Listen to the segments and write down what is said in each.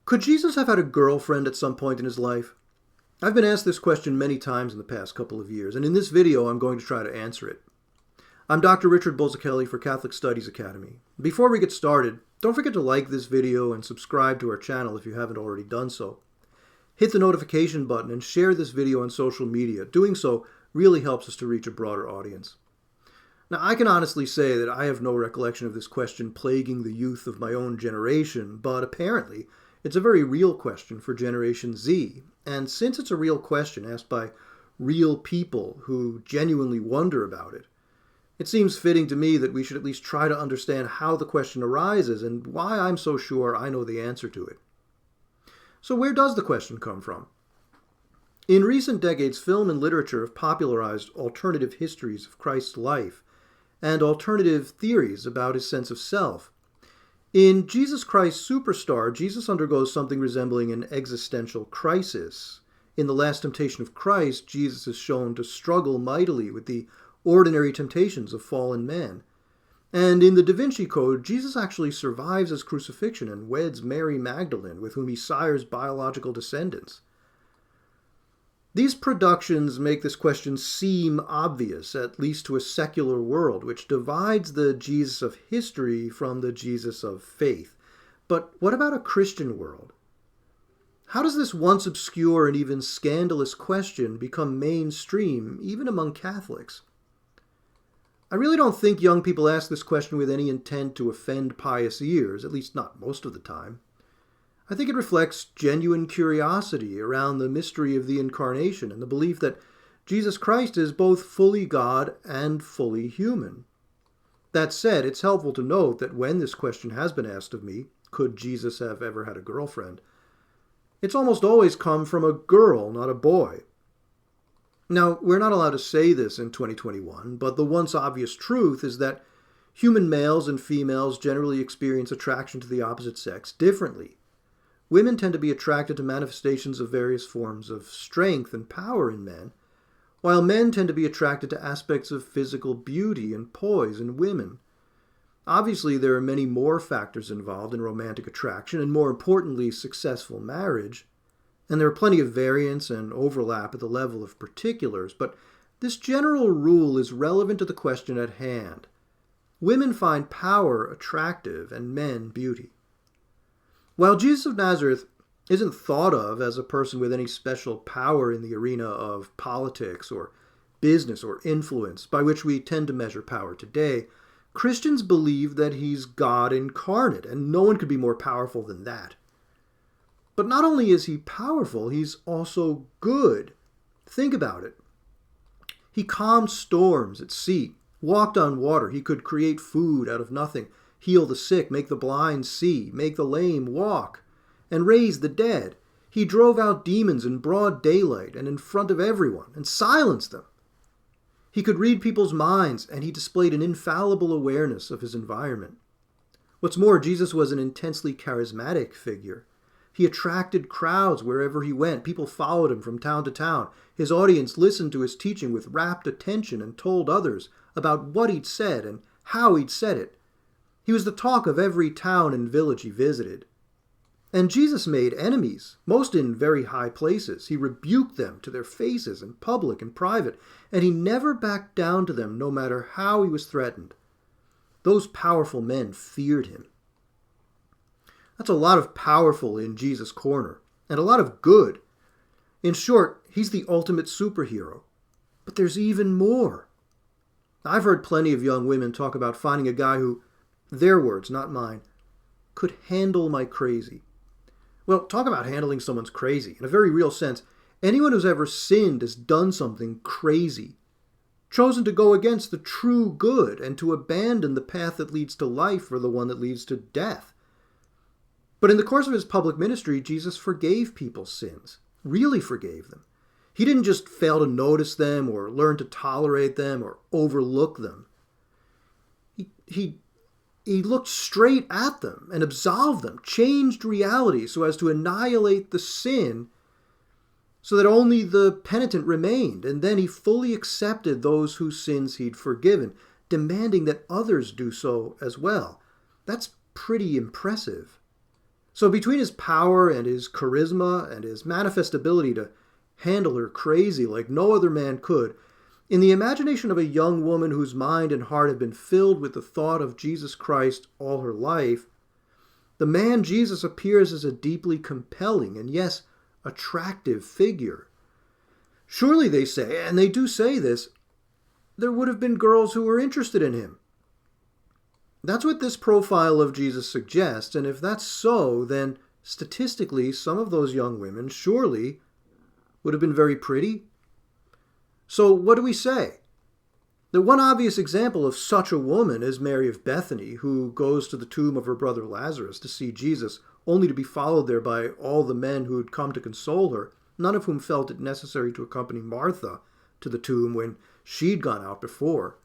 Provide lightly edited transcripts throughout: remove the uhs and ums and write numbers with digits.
Could Jesus have had a girlfriend at some point in his life? I've been asked this question many times in the past couple of years, and in this video I'm going to try to answer it. I'm Dr. Richard Bulzacchelli for Catholic Studies Academy. Before we get started, don't forget to like this video and subscribe to our channel if you haven't already done so. Hit the notification button and share this video on social media. Doing so really helps us to reach a broader audience. Now, I can honestly say that I have no recollection of this question plaguing the youth of my own generation, but apparently it's a very real question for Generation Z. And since it's a real question asked by real people who genuinely wonder about it, it seems fitting to me that we should at least try to understand how the question arises and why I'm so sure I know the answer to it. So where does the question come from? In recent decades, film and literature have popularized alternative histories of Christ's life and alternative theories about his sense of self. In Jesus Christ Superstar, Jesus undergoes something resembling an existential crisis. In The Last Temptation of Christ, Jesus is shown to struggle mightily with the ordinary temptations of fallen men. And in the Da Vinci Code, Jesus actually survives his crucifixion and weds Mary Magdalene, with whom he sires biological descendants. These productions make this question seem obvious, at least to a secular world, which divides the Jesus of history from the Jesus of faith. But what about a Christian world? How does this once obscure and even scandalous question become mainstream, even among Catholics? I really don't think young people ask this question with any intent to offend pious ears, at least not most of the time. I think it reflects genuine curiosity around the mystery of the Incarnation and the belief that Jesus Christ is both fully God and fully human. That said, it's helpful to note that when this question has been asked of me, could Jesus have ever had a girlfriend, it's almost always come from a girl, not a boy. Now, we're not allowed to say this in 2021, but the once obvious truth is that human males and females generally experience attraction to the opposite sex differently. Women tend to be attracted to manifestations of various forms of strength and power in men, while men tend to be attracted to aspects of physical beauty and poise in women. Obviously, there are many more factors involved in romantic attraction, and more importantly, successful marriage. And there are plenty of variance and overlap at the level of particulars, but this general rule is relevant to the question at hand. Women find power attractive and men beauty. While Jesus of Nazareth isn't thought of as a person with any special power in the arena of politics or business or influence, by which we tend to measure power today, Christians believe that he's God incarnate, and no one could be more powerful than that. But not only is he powerful, he's also good. Think about it. He calmed storms at sea, walked on water. He could create food out of nothing, heal the sick, make the blind see, make the lame walk, and raise the dead. He drove out demons in broad daylight and in front of everyone, and silenced them. He could read people's minds, and he displayed an infallible awareness of his environment. What's more, Jesus was an intensely charismatic figure. He attracted crowds wherever he went. People followed him from town to town. His audience listened to his teaching with rapt attention and told others about what he'd said and how he'd said it. He was the talk of every town and village he visited. And Jesus made enemies, most in very high places. He rebuked them to their faces in public and private, and he never backed down to them no matter how he was threatened. Those powerful men feared him. That's a lot of powerful in Jesus' corner, and a lot of good. In short, he's the ultimate superhero. But there's even more. I've heard plenty of young women talk about finding a guy who, their words, not mine, could handle my crazy. Well, talk about handling someone's crazy. In a very real sense, anyone who's ever sinned has done something crazy, chosen to go against the true good and to abandon the path that leads to life for the one that leads to death. But in the course of his public ministry, Jesus forgave people's sins, really forgave them. He didn't just fail to notice them or learn to tolerate them or overlook them. He looked straight at them and absolved them, changed reality so as to annihilate the sin so that only the penitent remained. And then he fully accepted those whose sins he'd forgiven, demanding that others do so as well. That's pretty impressive. So between his power and his charisma and his manifest ability to handle her crazy like no other man could, in the imagination of a young woman whose mind and heart have been filled with the thought of Jesus Christ all her life, the man Jesus appears as a deeply compelling and, yes, attractive figure. Surely, they say, and they do say this, there would have been girls who were interested in him. That's what this profile of Jesus suggests, and if that's so, then statistically, some of those young women surely would have been very pretty. So what do we say? The one obvious example of such a woman is Mary of Bethany, who goes to the tomb of her brother Lazarus to see Jesus, only to be followed there by all the men who had come to console her, none of whom felt it necessary to accompany Martha to the tomb when she'd gone out before.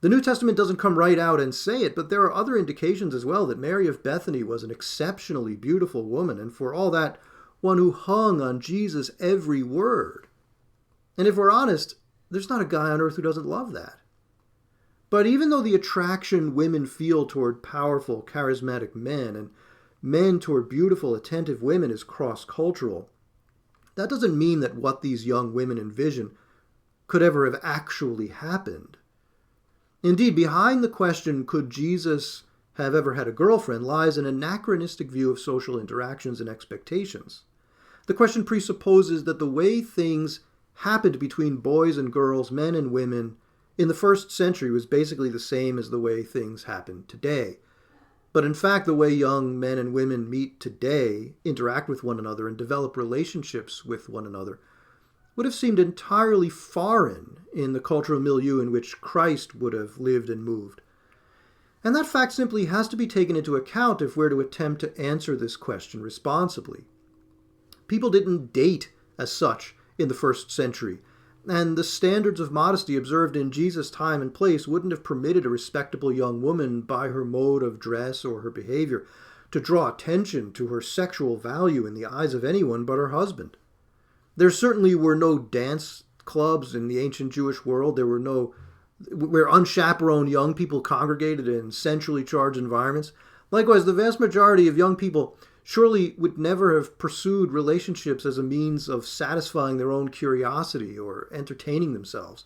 The New Testament doesn't come right out and say it, but there are other indications as well that Mary of Bethany was an exceptionally beautiful woman, and for all that, one who hung on Jesus' every word. And if we're honest, there's not a guy on earth who doesn't love that. But even though the attraction women feel toward powerful, charismatic men and men toward beautiful, attentive women is cross-cultural, that doesn't mean that what these young women envision could ever have actually happened. Indeed, behind the question, could Jesus have ever had a girlfriend, lies an anachronistic view of social interactions and expectations. The question presupposes that the way things happened between boys and girls, men and women, in the first century was basically the same as the way things happen today. But in fact, the way young men and women meet today, interact with one another, and develop relationships with one another would have seemed entirely foreign in the cultural milieu in which Christ would have lived and moved. And that fact simply has to be taken into account if we're to attempt to answer this question responsibly. People didn't date as such in the first century, and the standards of modesty observed in Jesus' time and place wouldn't have permitted a respectable young woman, by her mode of dress or her behavior, to draw attention to her sexual value in the eyes of anyone but her husband. There certainly were no dance clubs in the ancient Jewish world. There were no where unchaperoned young people congregated in sensually charged environments. Likewise, the vast majority of young people surely would never have pursued relationships as a means of satisfying their own curiosity or entertaining themselves.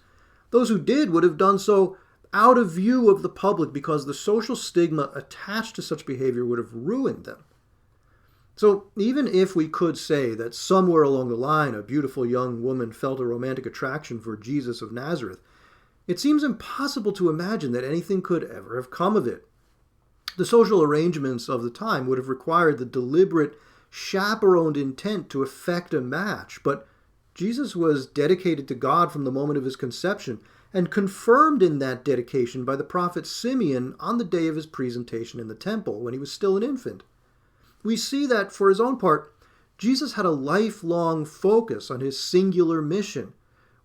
Those who did would have done so out of view of the public because the social stigma attached to such behavior would have ruined them. So even if we could say that somewhere along the line a beautiful young woman felt a romantic attraction for Jesus of Nazareth, it seems impossible to imagine that anything could ever have come of it. The social arrangements of the time would have required the deliberate, chaperoned intent to effect a match, but Jesus was dedicated to God from the moment of his conception, and confirmed in that dedication by the prophet Simeon on the day of his presentation in the temple, when he was still an infant. We see that, for his own part, Jesus had a lifelong focus on his singular mission,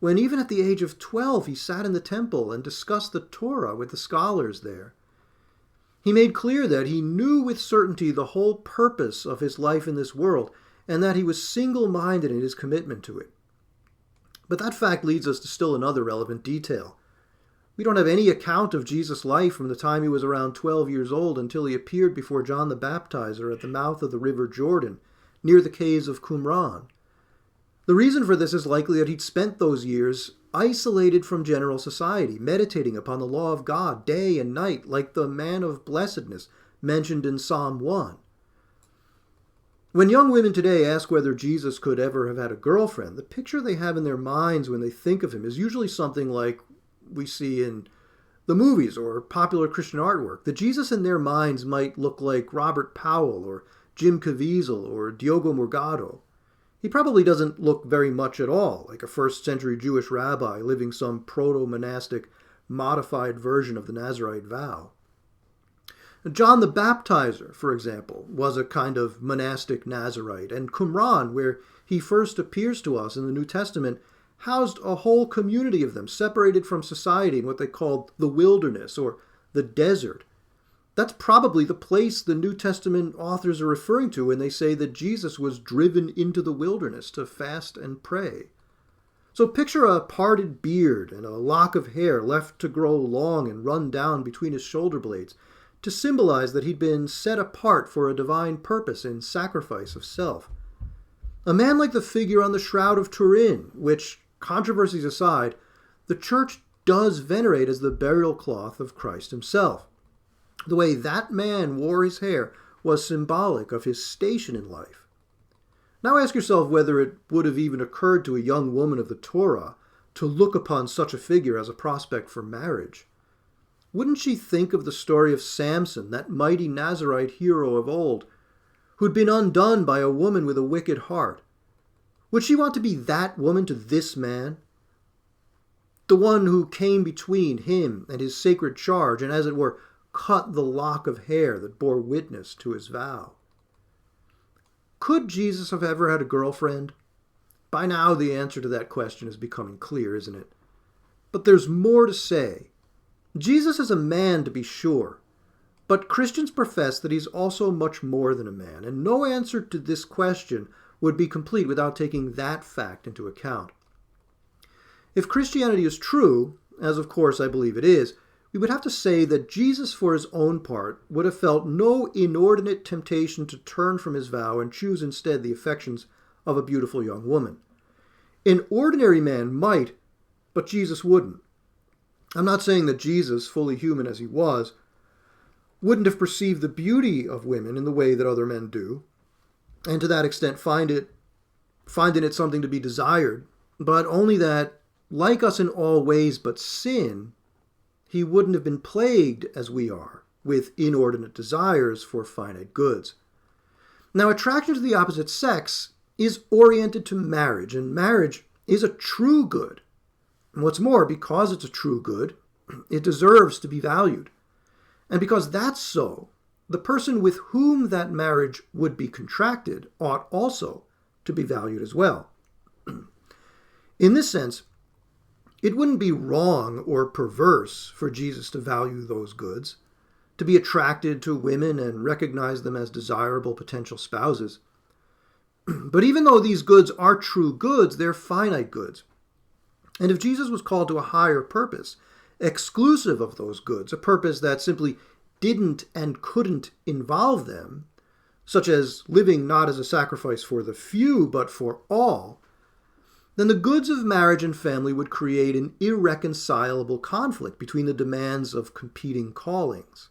when even at the age of 12 he sat in the temple and discussed the Torah with the scholars there. He made clear that he knew with certainty the whole purpose of his life in this world, and that he was single-minded in his commitment to it. But that fact leads us to still another relevant detail. We don't have any account of Jesus' life from the time he was around 12 years old until he appeared before John the Baptizer at the mouth of the river Jordan, near the caves of Qumran. The reason for this is likely that he'd spent those years isolated from general society, meditating upon the law of God day and night, like the man of blessedness mentioned in Psalm 1. When young women today ask whether Jesus could ever have had a girlfriend, the picture they have in their minds when they think of him is usually something like we see in the movies or popular Christian artwork. The Jesus in their minds might look like Robert Powell or Jim Caviezel or Diogo Morgado. He probably doesn't look very much at all like a first-century Jewish rabbi living some proto-monastic, modified version of the Nazirite vow. John the Baptizer, for example, was a kind of monastic Nazirite, and Qumran, where he first appears to us in the New Testament, housed a whole community of them, separated from society in what they called the wilderness or the desert. That's probably the place the New Testament authors are referring to when they say that Jesus was driven into the wilderness to fast and pray. So picture a parted beard and a lock of hair left to grow long and run down between his shoulder blades, to symbolize that he'd been set apart for a divine purpose in sacrifice of self. A man like the figure on the Shroud of Turin, which, controversies aside, the Church does venerate as the burial cloth of Christ himself. The way that man wore his hair was symbolic of his station in life. Now ask yourself whether it would have even occurred to a young woman of the Torah to look upon such a figure as a prospect for marriage. Wouldn't she think of the story of Samson, that mighty Nazarite hero of old, who'd been undone by a woman with a wicked heart? Would she want to be that woman to this man? The one who came between him and his sacred charge and, as it were, cut the lock of hair that bore witness to his vow. Could Jesus have ever had a girlfriend? By now the answer to that question is becoming clear, isn't it? But there's more to say. Jesus is a man, to be sure, but Christians profess that he's also much more than a man, and no answer to this question would be complete without taking that fact into account. If Christianity is true, as of course I believe it is, we would have to say that Jesus, for his own part, would have felt no inordinate temptation to turn from his vow and choose instead the affections of a beautiful young woman. An ordinary man might, but Jesus wouldn't. I'm not saying that Jesus, fully human as he was, wouldn't have perceived the beauty of women in the way that other men do, and to that extent find in it something to be desired, but only that, like us in all ways but sin, he wouldn't have been plagued as we are with inordinate desires for finite goods. Now, attraction to the opposite sex is oriented to marriage, and marriage is a true good. And what's more, because it's a true good, it deserves to be valued. And because that's so, the person with whom that marriage would be contracted ought also to be valued as well. In this sense, it wouldn't be wrong or perverse for Jesus to value those goods, to be attracted to women and recognize them as desirable potential spouses. But even though these goods are true goods, they're finite goods. And if Jesus was called to a higher purpose, exclusive of those goods, a purpose that simply didn't and couldn't involve them, such as living not as a sacrifice for the few, but for all, then the goods of marriage and family would create an irreconcilable conflict between the demands of competing callings.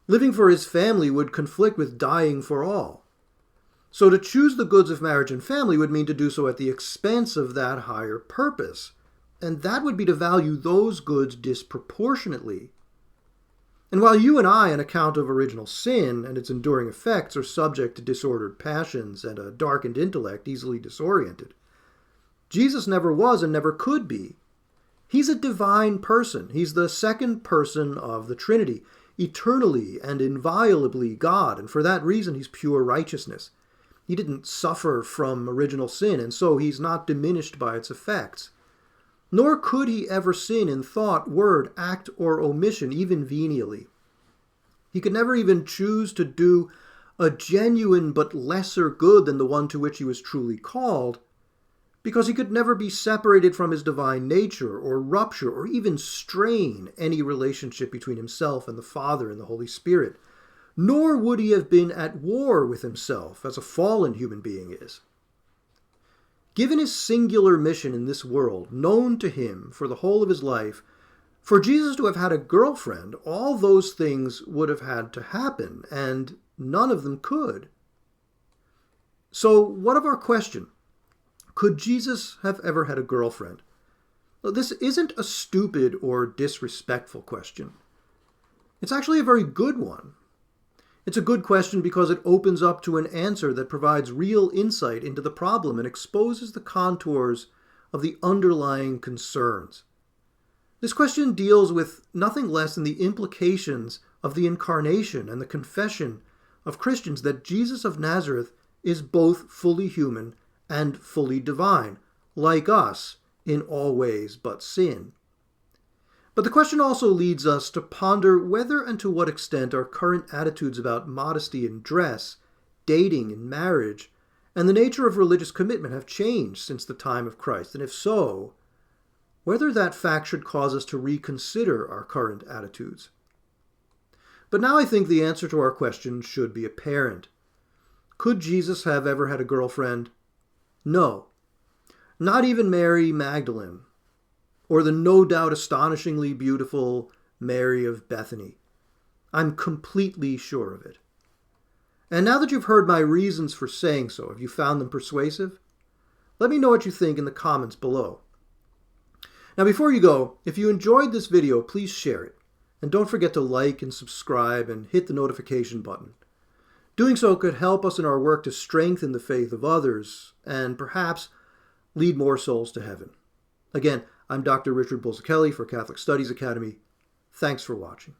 Living for his family would conflict with dying for all. So to choose the goods of marriage and family would mean to do so at the expense of that higher purpose, and that would be to value those goods disproportionately. And while you and I, on account of original sin and its enduring effects, are subject to disordered passions and a darkened intellect easily disoriented, Jesus never was and never could be. He's a divine person. He's the second person of the Trinity, eternally and inviolably God, and for that reason he's pure righteousness. He didn't suffer from original sin, and so he's not diminished by its effects. Nor could he ever sin in thought, word, act, or omission, even venially. He could never even choose to do a genuine but lesser good than the one to which he was truly called, because he could never be separated from his divine nature, or rupture, or even strain any relationship between himself and the Father and the Holy Spirit. Nor would he have been at war with himself, as a fallen human being is. Given his singular mission in this world, known to him for the whole of his life, for Jesus to have had a girlfriend, all those things would have had to happen, and none of them could. So what of our question? Could Jesus have ever had a girlfriend? Well, this isn't a stupid or disrespectful question. It's actually a very good one. It's a good question because it opens up to an answer that provides real insight into the problem and exposes the contours of the underlying concerns. This question deals with nothing less than the implications of the incarnation and the confession of Christians that Jesus of Nazareth is both fully human and fully divine, like us in all ways but sin. But the question also leads us to ponder whether and to what extent our current attitudes about modesty in dress, dating and marriage, and the nature of religious commitment have changed since the time of Christ, and if so, whether that fact should cause us to reconsider our current attitudes. But now I think the answer to our question should be apparent. Could Jesus have ever had a girlfriend? No. Not even Mary Magdalene, or the no doubt astonishingly beautiful Mary of Bethany. I'm completely sure of it. And now that you've heard my reasons for saying so, have you found them persuasive? Let me know what you think in the comments below. Now before you go, if you enjoyed this video, please share it. And don't forget to like and subscribe and hit the notification button. Doing so could help us in our work to strengthen the faith of others and perhaps lead more souls to heaven. Again, I'm Dr. Richard Bulzacchelli for Catholic Studies Academy. Thanks for watching.